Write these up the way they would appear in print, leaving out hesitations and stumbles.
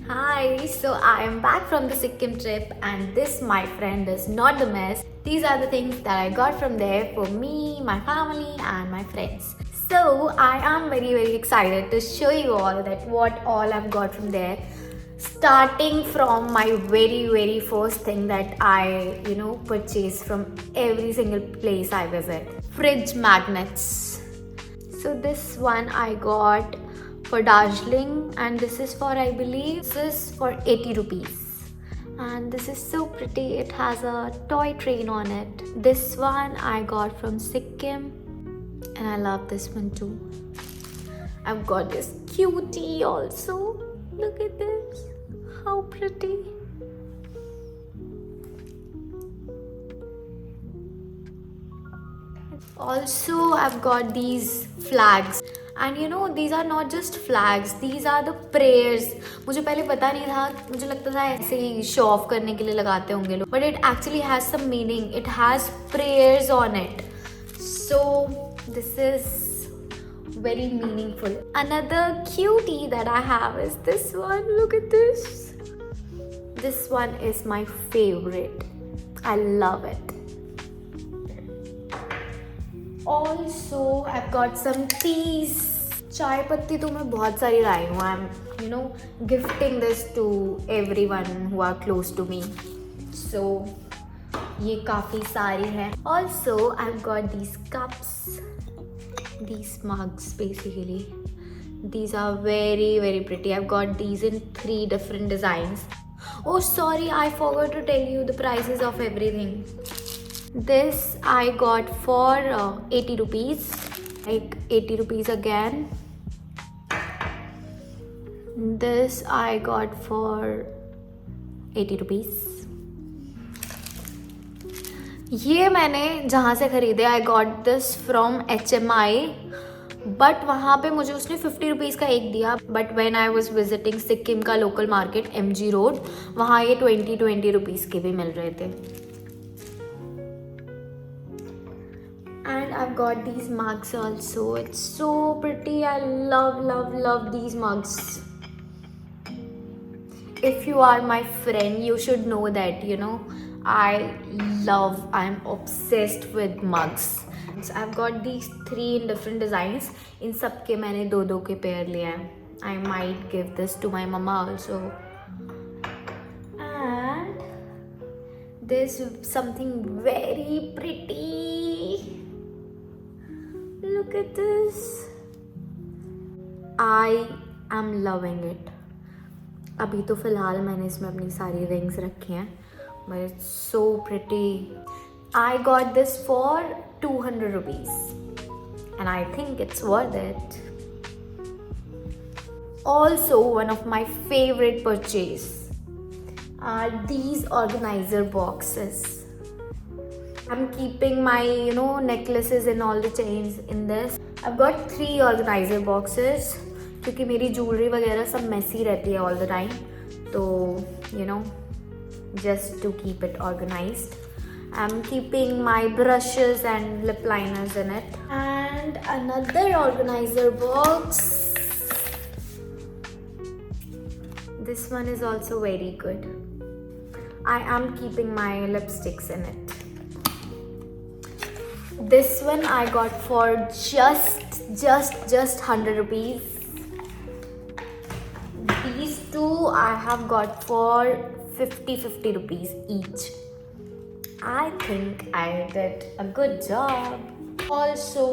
Hi, so I am back from the Sikkim trip, and this, my friend, is not the mess. These are the things that I got from there for me, my family, and my friends. So I am very excited to show you all that what all I've got from there. Starting from my very first thing that I purchase from every single place I visit. Fridge magnets. So this one I got for Darjeeling, and this is for, I believe, this is for 80 rupees. And this is so pretty. It has a toy train on it. This one I got from Sikkim, and I love this one too. I've got this cutie also. Look at this. How pretty. Also, I've got these flags. And these are not just flags, these are the prayers. मुझे पहले पता नहीं था, मुझे लगता था ऐसे ही show off करने के लिए लगाते होंगे लोग, but it actually has some meaning. It has prayers on it. So this is very meaningful. Another cutie that I have is this one. Look at this. This one is my favorite. I love it. Also, I've got some teas. चाय पत्ती तो मैं बहुत सारी लाई हूँ. I'm gifting this to everyone who are close to me. So ये काफ़ी सारी है. Also, I've got these cups, these mugs basically. These are very pretty. I've got these in 3 different designs. Oh sorry, I forgot to tell you the prices of everything. This I got for 80 rupees, like 80 rupees again. This I got for 80 rupees. ये मैंने जहाँ से ख़रीदे, I got this from HMI, but वहाँ पे मुझे उसने 50 rupees का एक दिया. But when I was visiting Sikkim का लोकल मार्केट MG रोड, वहाँ ये 20 रुपीज़ के भी मिल रहे थे. And I've got these mugs also. It's so pretty. I love these mugs. If you are my friend, you should know that I'm obsessed with mugs. So I've got these 3 in different designs. In सबके मैंने 2 के pair लिए हैं. I might give this to my mama also. And there's something very pretty. Look at this. I am loving it. अभी तो फ़िलहाल मैंने इसमें अपनी सारी रिंग्स रखी हैं, but it's so pretty. I got this for 200 rupees, and I think it's worth it. Also, one of my favorite purchase are these organizer boxes. I'm keeping my necklaces and all the chains in this. I've got 3 organizer boxes क्योंकि मेरी jewellery वगैरह सब Messi रहती है all the time. तो just to keep it organized. I'm keeping my brushes and lip liners in it. And another organizer box. This one is also very good. I am keeping my lipsticks in it. This one I got for just 100 rupees. These 2 I have got for 50 rupees each. I think I did a good job. Also,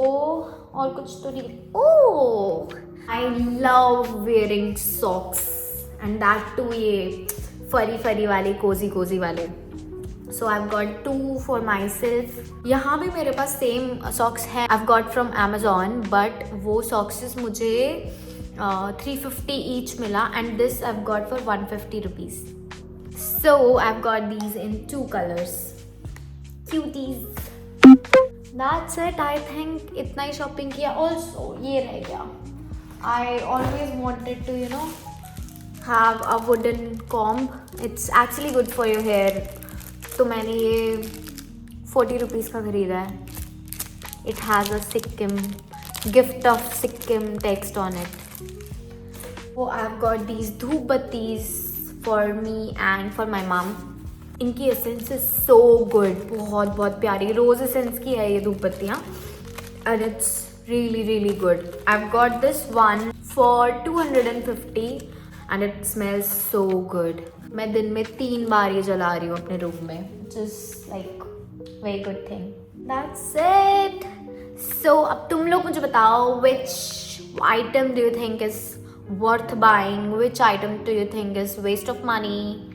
और कुछ तो नहीं. Oh, I love wearing socks, and that too ये furry वाले, cozy वाले. So I've got 2 for myself. यहाँ भी मेरे पास same socks है. I've got from Amazon, but वो socks मुझे 350 each मिला, and this I've got for 150 rupees. So I've got these in 2 colors. Cuties. That's it. I think इतना ही shopping किया. Also ये रह गया. I always wanted to have a wooden comb. It's actually good for your hair. तो मैंने ये 40 rupees का ख़रीदा है. It has a Sikkim gift of Sikkim text on it. So I've got these धूप बत्तीस for me and for my mom. इनकी essence is so good, बहुत बहुत प्यारी रोज एसेंस की है ये धूप बत्तियाँ and it's really really good. I've got this one for 250 and it smells so good. मैं दिन में 3 बार ये जला रही हूँ अपने रूम में, which is like very good thing. That's it. So अब तुम लोग मुझे बताओ which item do you think is worth buying, which item do you think is waste of money,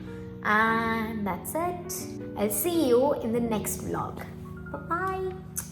and that's it. I'll see you in the next vlog. Bye bye.